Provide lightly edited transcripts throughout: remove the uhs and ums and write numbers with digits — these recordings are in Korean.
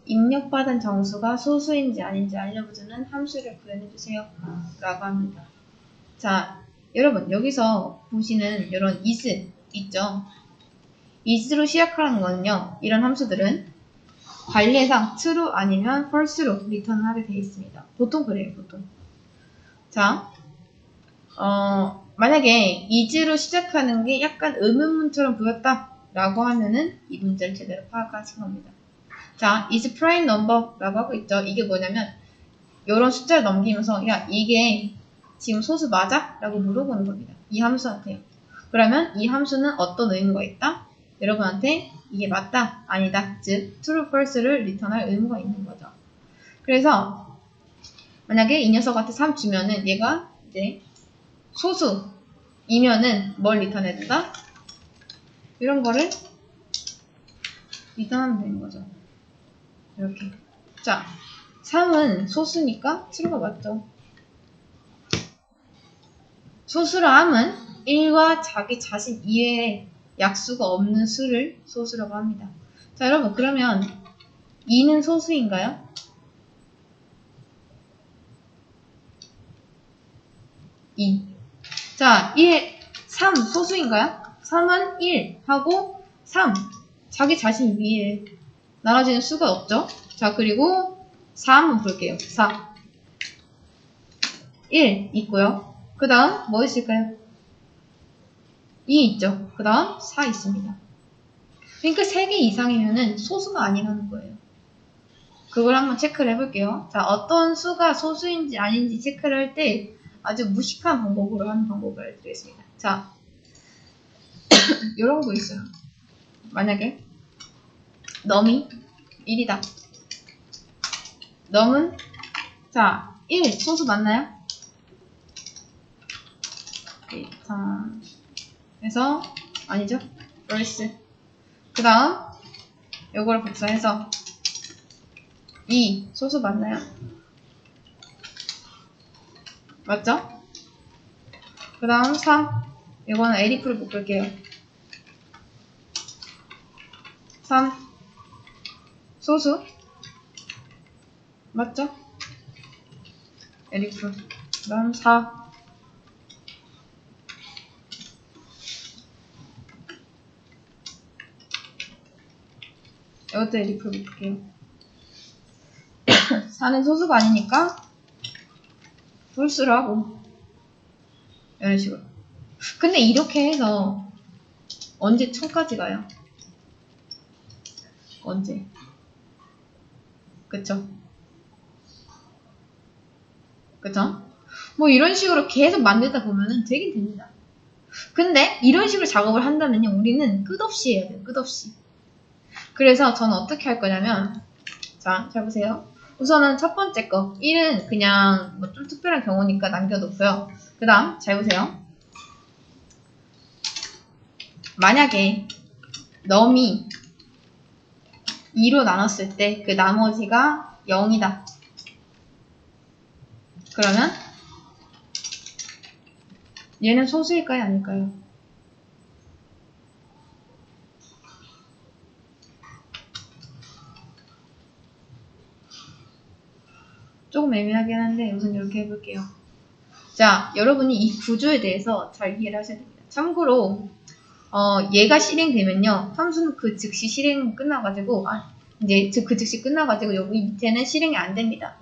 입력받은 정수가 소수인지 아닌지 알려주는 함수를 구현해주세요. 라고 합니다. 자, 여러분 여기서 보시는 이런 is 있죠? is로 시작하는 거는요. 이런 함수들은 관례상 true 아니면 false로 리턴을 하게 되어 있습니다. 보통 그래요. 보통. 자, 만약에 is로 시작하는 게 약간 의문문처럼 보였다 라고 하면은 이 문제를 제대로 파악하신 겁니다. 자, is prime number 라고 하고 있죠. 이게 뭐냐면 이런 숫자를 넘기면서 야 이게 지금 소수 맞아? 라고 물어보는 겁니다. 이 함수한테요. 그러면 이 함수는 어떤 의무가 있다? 여러분한테 이게 맞다, 아니다, 즉 true, false를 리턴할 의무가 있는 거죠. 그래서 만약에 이 녀석한테 3 주면은 얘가 이제 소수이면은 뭘 리턴해준다? 이런 거를 리턴하면 되는 거죠. 이렇게. 자, 3은 소수니까 true가 맞죠. 소수라 함은 1과 자기 자신 이외에 약수가 없는 수를 소수라고 합니다. 자, 여러분 그러면 2는 소수인가요? 2. 자, 3 소수인가요? 3은 1 하고 3 자기 자신 위에 나눠지는 수가 없죠? 자, 그리고 4 한번 볼게요. 4 1 있고요. 그 다음 뭐 있을까요? 2 있죠. 그 다음 4 있습니다. 그러니까 3개 이상이면은 소수가 아니라는 거예요. 그걸 한번 체크를 해볼게요. 자, 어떤 수가 소수인지 아닌지 체크를 할 때 아주 무식한 방법으로 하는 방법을 알려드리겠습니다. 자, 이런 거 있어요. 만약에 넘이 1이다. 넘은 자, 1 소수 맞나요? 오케이, 자, 그래서 아니죠? 벌스. 그 다음 요거를 복사해서 2 소수 맞나요? 맞죠? 그 다음 3 이거는 에리프를 묶을게요. 3 소수 맞죠? 에리프. 그 다음 4 이것도 에리프 묶을게요. 4는 소수가 아니니까 불수를 하고 이런 식으로. 근데 이렇게 해서 언제 1000까지 가요? 언제? 그쵸? 그쵸? 뭐 이런 식으로 계속 만들다 보면은 되긴 됩니다. 근데 이런 식으로 작업을 한다면요, 우리는 끝없이 해야 돼요. 끝없이. 그래서 저는 어떻게 할 거냐면, 자, 잘 보세요. 우선은 첫 번째 거 1은 그냥 뭐 좀 특별한 경우니까 남겨놓고요. 그 다음 잘 보세요. 만약에 넘이 2로 나눴을 때 그 나머지가 0이다. 그러면 얘는 소수일까요? 아닐까요? 조금 애매하긴 한데 우선 이렇게 해볼게요. 자, 여러분이 이 구조에 대해서 잘 이해를 하셔야 됩니다. 참고로 얘가 실행되면요, 함수는 그 즉시 실행 끝나가지고 이제 그 즉시 끝나가지고 여기 밑에는 실행이 안 됩니다.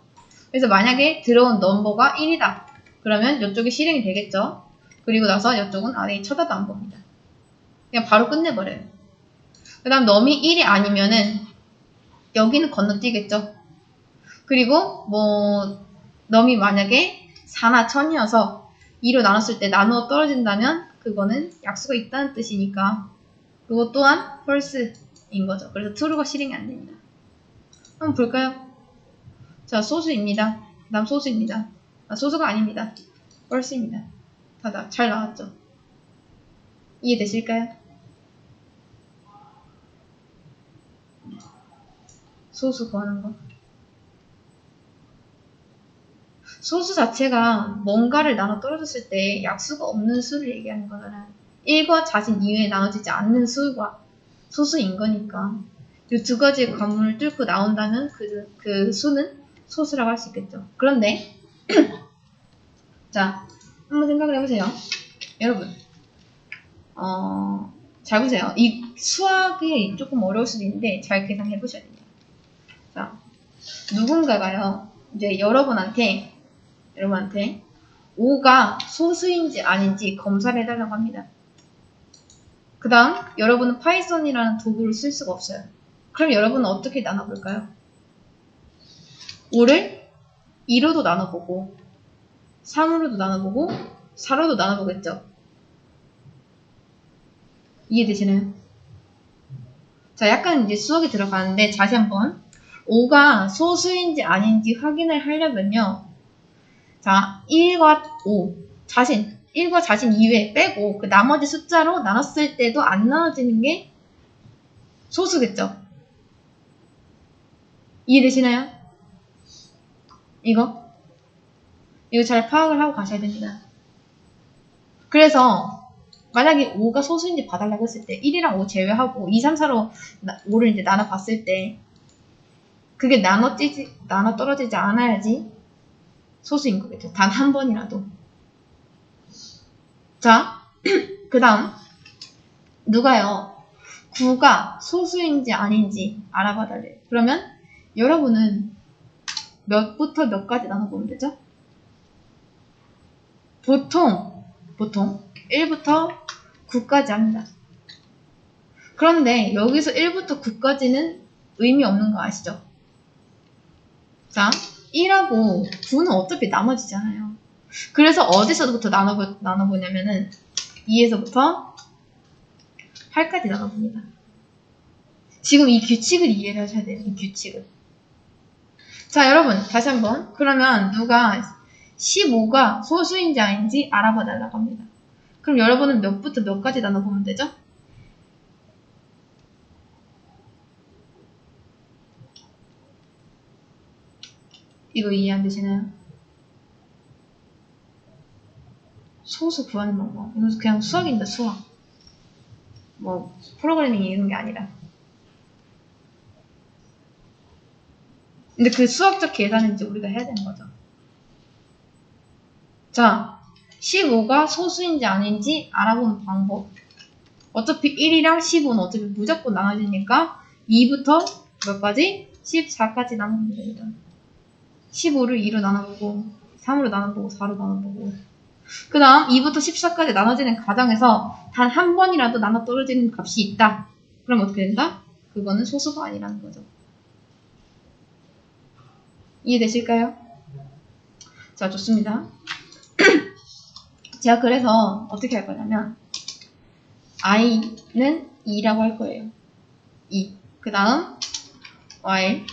그래서 만약에 들어온 넘버가 1이다. 그러면 이쪽이 실행이 되겠죠. 그리고 나서 이쪽은 아래에 쳐다도 안 봅니다. 그냥 바로 끝내버려요. 그 다음 넘이 1이 아니면은 여기는 건너뛰겠죠. 그리고 뭐 넘이 만약에 4나 1000이어서 2로 나눴을 때 나누어 떨어진다면 그거는 약수가 있다는 뜻이니까 그것 또한 false인 거죠. 그래서 true가 실행이 안 됩니다. 한번 볼까요? 자, 소수입니다. 그 다음 소수입니다. 소수가 아닙니다. false입니다. 다 잘 나왔죠? 이해되실까요? 소수 구하는 거. 소수 자체가 뭔가를 나눠 떨어졌을 때 약수가 없는 수를 얘기하는 거잖아요. 1과 자신 이외에 나눠지지 않는 수가 소수인 거니까 이 두 가지의 관문을 뚫고 나온다면 그 수는 소수라고 할 수 있겠죠. 그런데 자, 한번 생각을 해보세요. 여러분, 잘 보세요. 이 수학이 조금 어려울 수도 있는데 잘 계산해 보셔야 됩니다. 자, 누군가가요, 이제 여러분한테 5가 소수인지 아닌지 검사를 해달라고 합니다. 그 다음, 여러분은 파이썬이라는 도구를 쓸 수가 없어요. 그럼 여러분은 어떻게 나눠볼까요? 5를 2로도 나눠보고, 3으로도 나눠보고, 4로도 나눠보겠죠. 이해되시나요? 자, 약간 이제 수학이 들어가는데 다시 한번 5가 소수인지 아닌지 확인을 하려면요. 자, 1과 5, 1과 자신 이외에 빼고 그 나머지 숫자로 나눴을 때도 안 나눠지는 게 소수겠죠. 이해되시나요? 이거 잘 파악을 하고 가셔야 됩니다. 그래서 만약에 5가 소수인지 봐달라고 했을 때 1이랑 5 제외하고 2, 3, 4로 5를 이제 나눠봤을 때 그게 나눠 떨어지지 않아야지 소수인 거겠죠. 단 한 번이라도. 자, 그 다음 누가요 9가 소수인지 아닌지 알아봐 달래요. 그러면 여러분은 몇부터 몇까지 나눠보면 되죠? 보통 1부터 9까지 합니다. 그런데 여기서 1부터 9까지는 의미 없는 거 아시죠? 자, 1하고 9는 어차피 나머지잖아요. 그래서 어디서부터 나눠보냐면은 2에서부터 8까지 나눠봅니다. 지금 이 규칙을 이해를 하셔야 돼요. 이 규칙을. 자, 여러분 다시 한번 그러면 누가 15가 소수인지 아닌지 알아봐 달라고 합니다. 그럼 여러분은 몇부터 몇까지 나눠보면 되죠? 이거 이해 안 되시나요? 소수 구하는 방법. 이거 그냥 수학입니다. 수학. 뭐 프로그래밍 이런 게 아니라. 근데 그 수학적 계산은 이제 우리가 해야 되는 거죠. 자, 15가 소수인지 아닌지 알아보는 방법. 어차피 1이랑 15는 어차피 무조건 나눠지니까 2부터 몇까지? 14까지 나누면 됩니다. 15를 2로 나눠보고 3으로 나눠보고 4로 나눠보고 그 다음 2부터 14까지 나눠지는 과정에서 단 한 번이라도 나눠 떨어지는 값이 있다. 그럼 어떻게 된다? 그거는 소수가 아니라는 거죠. 이해되실까요? 자, 좋습니다. 제가 그래서 어떻게 할 거냐면 i는 2라고 할 거예요. 2. 그 다음 while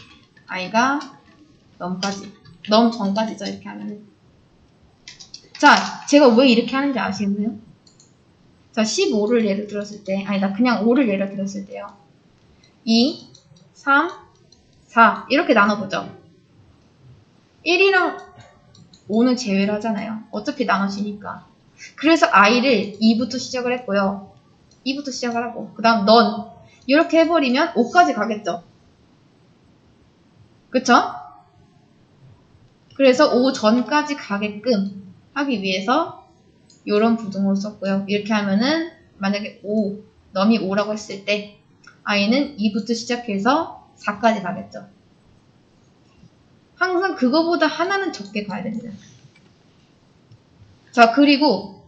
i가 넘 전까지죠. 이렇게 하면. 자, 제가 왜 이렇게 하는지 아시겠나요? 자, 15를 예를 들었을 때, 아니다, 그냥 5를 예를 들었을 때요. 2, 3, 4 이렇게 나눠보죠. 1이랑 5는 제외를 하잖아요. 어차피 나눠지니까. 그래서 i를 2부터 시작을 했고요. 2부터 시작을 하고 그 다음 넌 이렇게 해버리면 5까지 가겠죠. 그쵸? 그래서 5 전까지 가게끔 하기 위해서 이런 부등호를 썼고요. 이렇게 하면은 만약에 5, 넘이 5라고 했을 때 i는 2부터 시작해서 4까지 가겠죠. 항상 그거보다 하나는 적게 가야 됩니다. 자, 그리고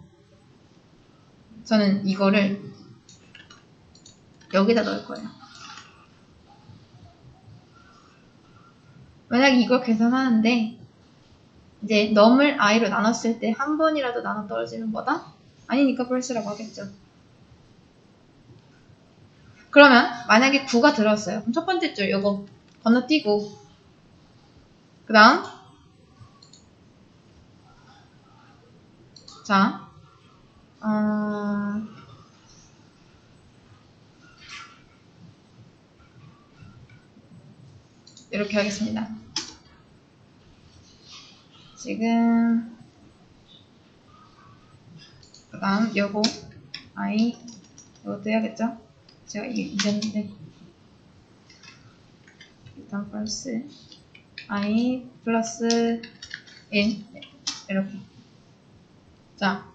저는 이거를 여기다 넣을 거예요. 만약에 이걸 계산하는데 이제 넘을 i로 나눴을 때 한 번이라도 나눠 떨어지는 거다? 아니니까 플러스라고 하겠죠. 그러면 만약에 9가 들어왔어요. 그럼 첫 번째 줄 요거 건너뛰고 그 다음 자 이렇게 하겠습니다. 지금 그 다음 요거 i 이것도 해야겠죠? 제가 이게 잊었는데 return false I 플러스 1 이렇게. 자,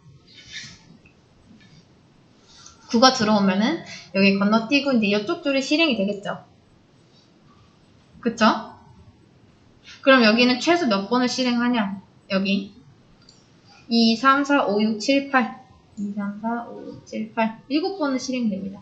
9가 들어오면은 여기 건너뛰고 이제 이쪽 줄이 실행이 되겠죠. 그쵸? 그럼 여기는 최소 몇 번을 실행하냐? 여기 2, 3, 4, 5, 6, 7, 8 2, 3, 4, 5, 6, 7, 8 7번은 실행됩니다.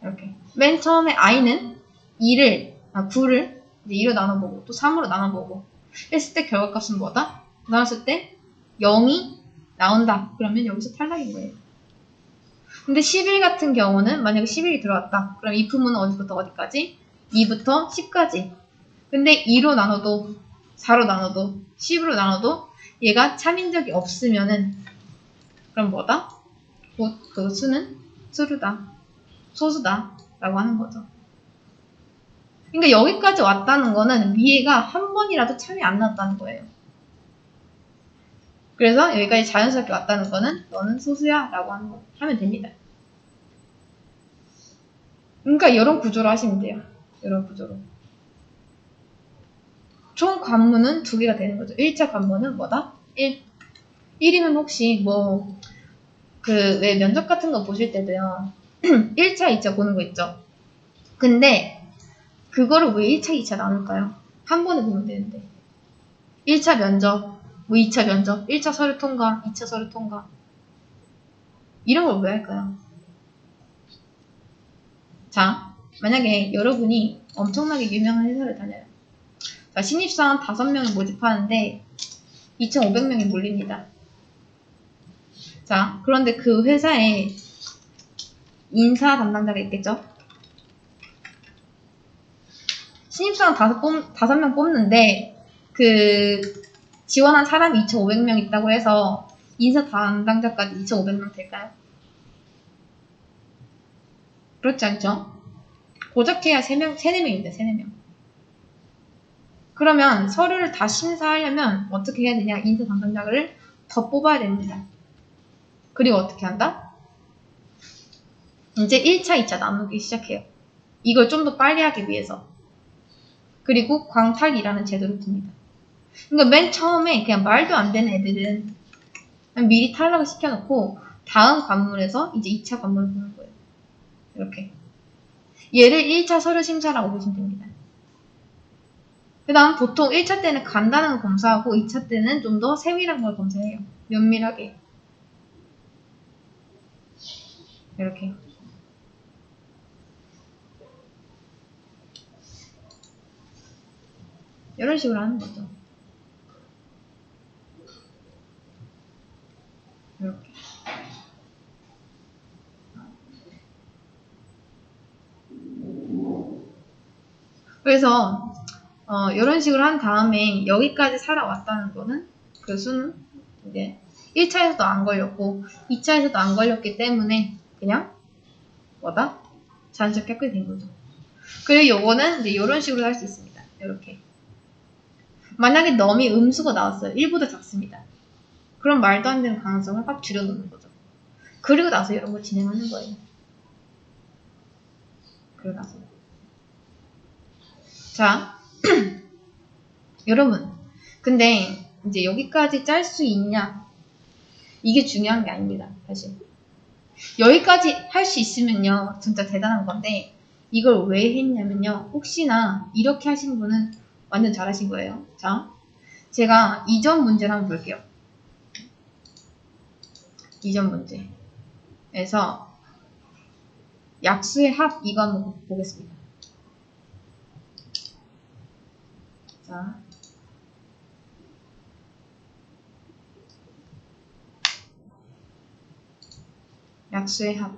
이렇게. 맨 처음에 i는 9를 이제 2로 나눠보고 또 3으로 나눠보고 했을 때 결과값은 뭐다? 나눴을 때 0이 나온다. 그러면 여기서 탈락인 거예요. 근데 11 같은 경우는 만약에 11이 들어왔다. 그럼 이 부문은 어디부터 어디까지? 2부터 10까지. 근데 2로 나눠도 4로 나눠도 10으로 나눠도 얘가 참인적이 없으면은 그럼 뭐다? 곧 그 수는 수루다. 소수다. 라고 하는 거죠. 그러니까 여기까지 왔다는 거는 위에가 한 번이라도 참이 안 났다는 거예요. 그래서 여기까지 자연스럽게 왔다는 거는 너는 소수야 라고 하면 됩니다. 그러니까 이런 구조로 하시면 돼요. 이런 구조로. 총 관문은 2개가 되는 거죠. 1차 관문은 뭐다? 1. 1이면 혹시 왜 면접 같은 거 보실 때도요. 1차, 2차 보는 거 있죠. 근데 그거를 왜 1차, 2차 나눌까요? 한 번에 보면 되는데. 1차 면접, 2차 면접, 1차 서류 통과, 2차 서류 통과. 이런 걸 왜 할까요? 자, 만약에 여러분이 엄청나게 유명한 회사를 다녀요. 자, 신입사원 5명을 모집하는데 2,500명이 몰립니다. 자, 그런데 그 회사에 인사 담당자가 있겠죠? 신입사원 5명 뽑는데 지원한 사람이 2,500명 있다고 해서 인사 담당자까지 2,500명 될까요? 그렇지 않죠? 고작 해야 3-4명입니다. 3-4명. 그러면 서류를 다 심사하려면 어떻게 해야 되냐? 인사 담당자를 더 뽑아야 됩니다. 그리고 어떻게 한다? 이제 1차, 2차 나누기 시작해요. 이걸 좀 더 빨리 하기 위해서. 그리고 광탈이라는 제도를 둡니다. 그러니까 맨 처음에 그냥 말도 안 되는 애들은 그냥 미리 탈락을 시켜놓고 다음 관문에서 이제 2차 관문을 보는 거예요. 이렇게. 얘를 1차 서류 심사라고 보시면 됩니다. 그 다음 보통 1차 때는 간단한 걸 검사하고 2차 때는 좀 더 세밀한 걸 검사해요. 면밀하게. 이렇게. 이런 식으로 하는 거죠. 이렇게. 그래서 이런 식으로 한 다음에 여기까지 살아왔다는 거는 그 수는 이제 1차에서도 안 걸렸고 2차에서도 안 걸렸기 때문에 그냥 뭐다? 자연스럽게 합격이 된 거죠. 그리고 요거는 이제 이런 식으로 할 수 있습니다. 이렇게. 만약에 넘이 음수가 나왔어요. 1보다 작습니다. 그럼 말도 안 되는 가능성을 확 줄여놓는 거죠. 그리고 나서 이런 걸 진행하는 거예요. 그리고 나서. 자, 여러분. 근데 이제 여기까지 짤 수 있냐? 이게 중요한 게 아닙니다. 사실. 여기까지 할 수 있으면요. 진짜 대단한 건데 이걸 왜 했냐면요. 혹시나 이렇게 하신 분은 완전 잘하신 거예요. 자, 제가 이전 문제를 한번 볼게요. 이전 문제에서 약수의 합 이거 한번 보겠습니다. 자, 약수의 합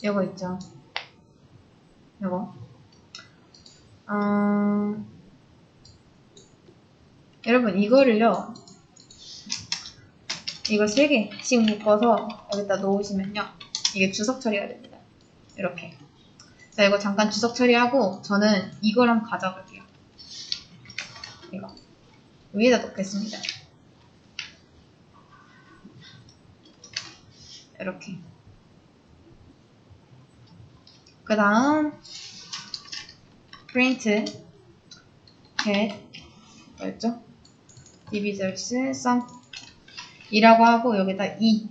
이거 있죠. 이거 여러분 이거를요. 이거 3개씩 묶어서 여기다 놓으시면요. 이게 주석 처리가 됩니다. 이렇게. 자, 이거 잠깐 주석 처리하고 저는 이걸 한번 가져볼게요. 이거. 위에다 놓겠습니다. 이렇게. 그 다음 print get 뭐였죠? divisors sum 이라고 하고 여기다 2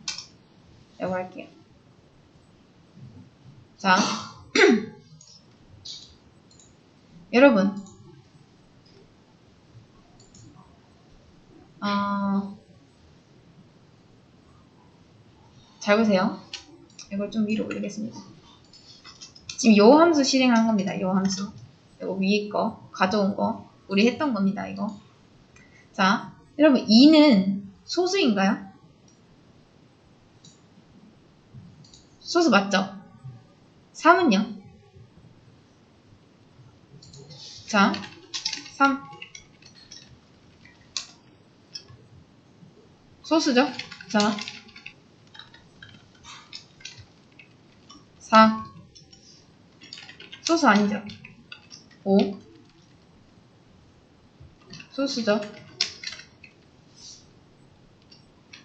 라고 할게요. 자 여러분 잘 보세요. 이걸 좀 위로 올리겠습니다. 지금 요 함수 실행한 겁니다. 요 함수. 이거 위에 거, 가져온 거. 우리 했던 겁니다. 이거. 자, 여러분 2는 소수인가요? 소수 맞죠? 3은요? 자, 3. 소수죠? 자, 4. 소수 아니죠? 5. 소수죠?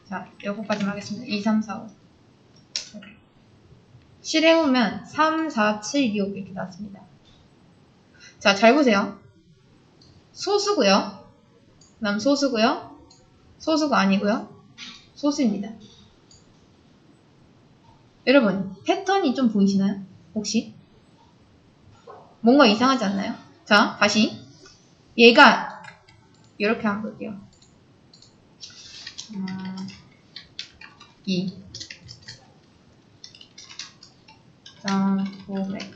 자, 요거까지만 하겠습니다. 2, 3, 4, 5. 실행하면 3, 4, 7, 6 이렇게 나왔습니다. 자, 잘 보세요. 소수고요. 그 다음 소수고요. 소수가 아니고요. 소수입니다. 여러분, 패턴이 좀 보이시나요? 혹시? 뭔가 이상하지 않나요? 자, 다시. 얘가 이렇게 한번 볼게요. 2. 자, 500.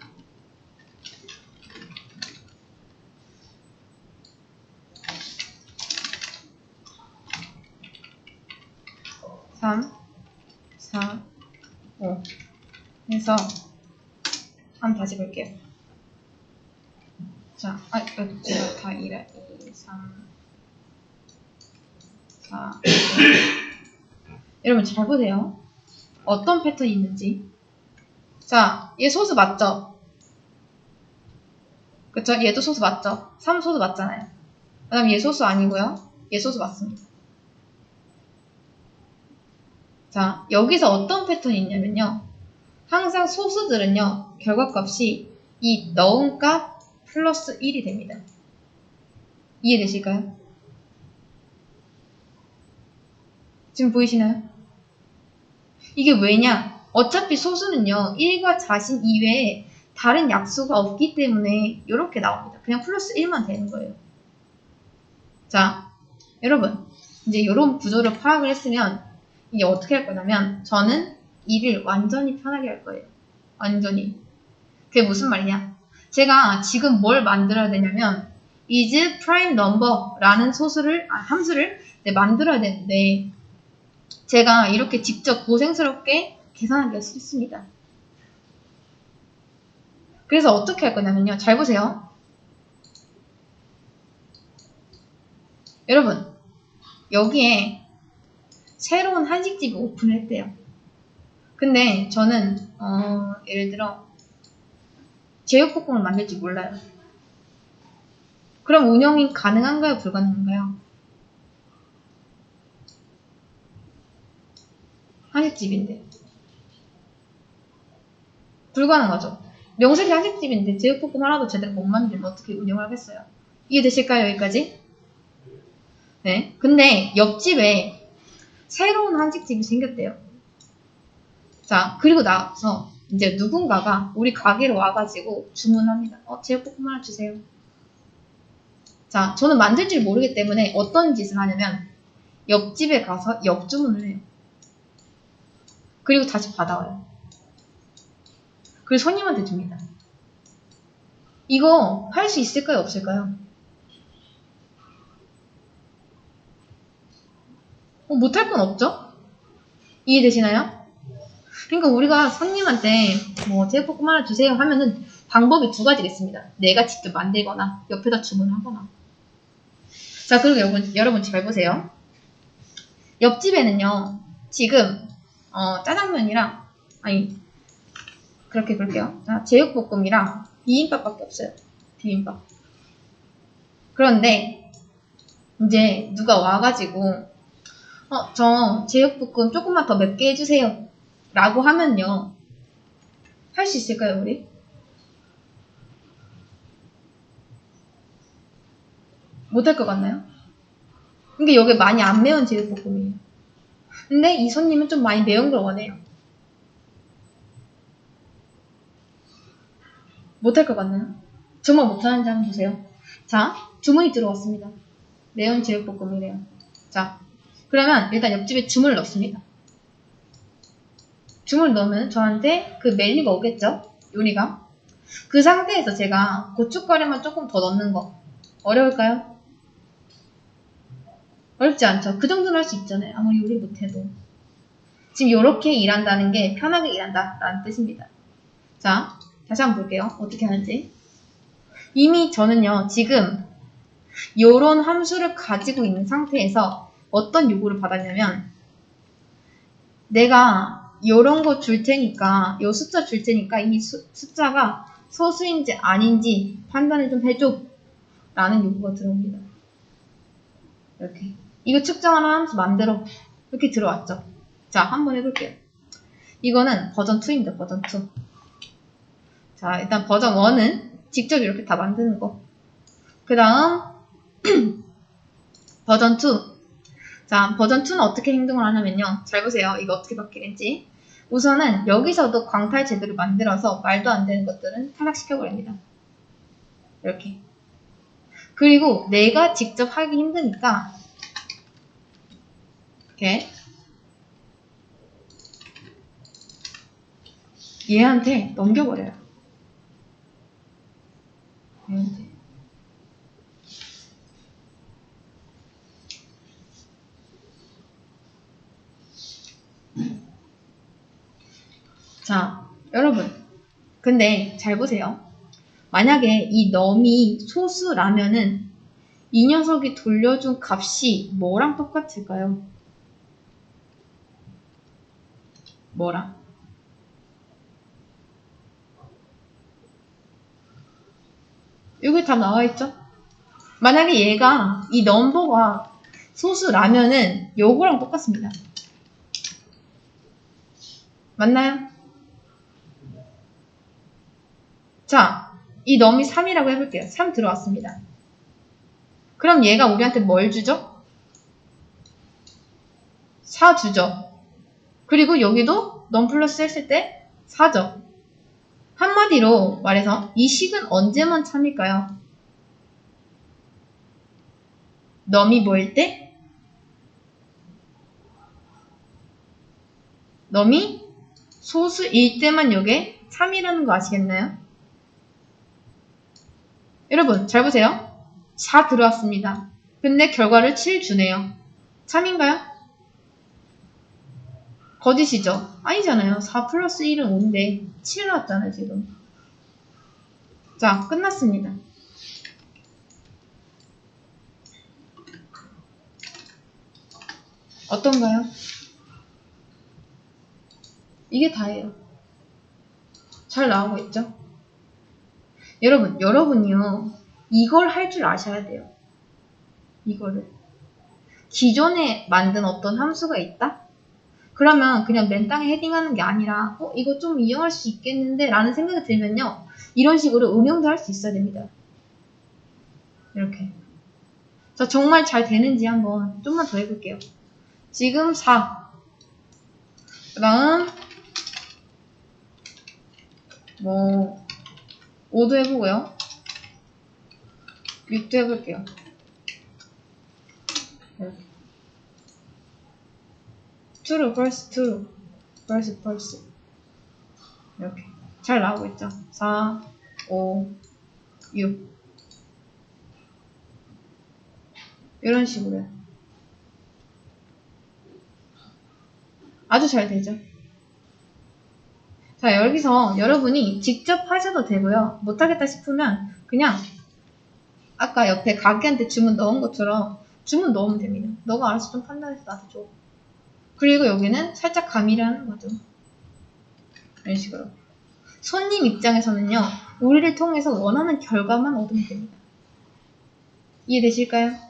3, 4, 5 해서 한번 다시 볼게요. 자, 제가 다 2, 3, 4, 5. 여러분 잘 보세요. 어떤 패턴이 있는지. 자, 얘 소수 맞죠? 그쵸? 얘도 소수 맞죠? 3 소수 맞잖아요. 그 다음 얘 소수 아니고요. 얘 소수 맞습니다. 자, 여기서 어떤 패턴이 있냐면요. 항상 소수들은요. 결과값이 이 넣은 값 플러스 1이 됩니다. 이해되실까요? 지금 보이시나요? 이게 왜냐? 어차피 소수는요. 1과 자신 이외에 다른 약수가 없기 때문에 이렇게 나옵니다. 그냥 플러스 1만 되는 거예요. 자, 여러분 이제 이런 구조를 파악을 했으면 이게 어떻게 할 거냐면 저는 이를 완전히 편하게 할 거예요. 완전히. 그게 무슨 말이냐? 제가 지금 뭘 만들어야 되냐면 is prime number라는 함수를 만들어야 되는데 제가 이렇게 직접 고생스럽게 계산하기가 싫습니다. 그래서 어떻게 할 거냐면요. 잘 보세요. 여러분 여기에 새로운 한식집이 오픈을 했대요. 근데 저는 예를 들어 제육볶음을 만들지 몰라요. 그럼 운영이 가능한가요? 불가능한가요? 한식집인데 불가능하죠. 명색이 한식집인데 제육볶음 하나도 제대로 못 만들면 어떻게 운영을 하겠어요? 이해되실까요? 여기까지? 네. 근데 옆집에 새로운 한식집이 생겼대요. 자, 그리고 나서 이제 누군가가 우리 가게로 와가지고 주문합니다. 제육볶음 하나 주세요. 자, 저는 만들 줄 모르기 때문에 어떤 짓을 하냐면 옆집에 가서 역주문을 해요. 그리고 다시 받아와요. 그리고 손님한테 줍니다. 이거 할 수 있을까요? 없을까요? 못할 건 없죠? 이해되시나요? 그러니까 우리가 손님한테 제육볶음 하나 주세요 하면은 방법이 두 가지가 있습니다. 내가 직접 만들거나 옆에다 주문하거나. 자, 그리고 여러분 잘 보세요. 옆집에는요 지금 짜장면이랑 그렇게 그럴게요. 자, 제육볶음이랑 비빔밥밖에 없어요. 비빔밥. 그런데 이제 누가 와가지고 저 제육볶음 조금만 더 맵게 해주세요 라고 하면요 할 수 있을까요 우리? 못할 것 같나요? 그러니까 여기 많이 안 매운 제육볶음이에요. 근데 이 손님은 좀 많이 매운 걸 원해요. 못할 것 같나요? 정말 못하는지 한번 보세요. 자, 주문이 들어왔습니다. 매운 제육볶음이래요. 자, 그러면 일단 옆집에 주문을 넣습니다. 주문을 넣으면 저한테 그 메뉴가 오겠죠? 요리가. 그 상태에서 제가 고춧가루만 조금 더 넣는 거 어려울까요? 어렵지 않죠? 그 정도는 할 수 있잖아요. 아무리 요리 못해도. 지금 이렇게 일한다는 게 편하게 일한다 라는 뜻입니다. 자, 다시 한번 볼게요. 어떻게 하는지. 이미 저는요, 지금 요런 함수를 가지고 있는 상태에서 어떤 요구를 받았냐면, 내가 요런 거 줄 테니까, 요 숫자 줄 테니까 이 숫자가 소수인지 아닌지 판단을 좀 해줘 라는 요구가 들어옵니다. 이렇게. 이거 측정하는 함수 만들어. 이렇게 들어왔죠. 자, 한번 해볼게요. 이거는 버전 2입니다. 버전 2. 자, 일단 버전 1은 직접 이렇게 다 만드는 거. 그 다음 버전 2. 자, 버전 2는 어떻게 행동을 하냐면요. 잘 보세요. 이거 어떻게 바뀌는지. 우선은 여기서도 광탈 제도를 만들어서 말도 안 되는 것들은 탈락시켜버립니다. 이렇게. 그리고 내가 직접 하기 힘드니까 이렇게 얘한테 넘겨버려요. 얘한테. 자, 여러분. 근데 잘 보세요. 만약에 이 넘이 소수라면은 이 녀석이 돌려준 값이 뭐랑 똑같을까요? 뭐랑? 여기 다 나와있죠? 만약에 얘가 이 넘버가 소수라면은 요거랑 똑같습니다. 맞나요? 자, 이 넘이 3이라고 해볼게요. 3 들어왔습니다. 그럼 얘가 우리한테 뭘 주죠? 4 주죠. 그리고 여기도 넘 플러스 했을 때 4죠. 한마디로 말해서 이 식은 언제만 참일까요? 넘이 뭐일 때? 넘이 소수일 때만 요게 3이라는 거 아시겠나요? 여러분 잘 보세요. 4 들어왔습니다. 근데 결과를 7 주네요. 참인가요? 거짓이죠? 아니잖아요. 4 플러스 1은 5인데 7 나왔잖아요 지금. 자, 끝났습니다. 어떤가요? 이게 다예요. 잘 나오고 있죠? 여러분이요. 이걸 할 줄 아셔야 돼요. 이거를. 기존에 만든 어떤 함수가 있다? 그러면 그냥 맨 땅에 헤딩하는 게 아니라 이거 좀 이용할 수 있겠는데 라는 생각이 들면요. 이런 식으로 응용도 할 수 있어야 됩니다. 이렇게. 자, 정말 잘 되는지 한번 좀만 더 해볼게요. 지금 4. 그 다음 5도 해보고요. 6도 해볼게요. 이렇게. true, false, true, false, false. 이렇게. 잘 나오고 있죠? 4, 5, 6. 이런 식으로요. 아주 잘 되죠? 자, 여기서 여러분이 직접 하셔도 되고요. 못하겠다 싶으면 그냥 아까 옆에 가게한테 주문 넣은 것처럼 주문 넣으면 됩니다. 너가 알아서 좀 판단해서 나한테 줘. 그리고 여기는 살짝 가미를 하는 거죠. 이런 식으로. 손님 입장에서는요. 우리를 통해서 원하는 결과만 얻으면 됩니다. 이해되실까요?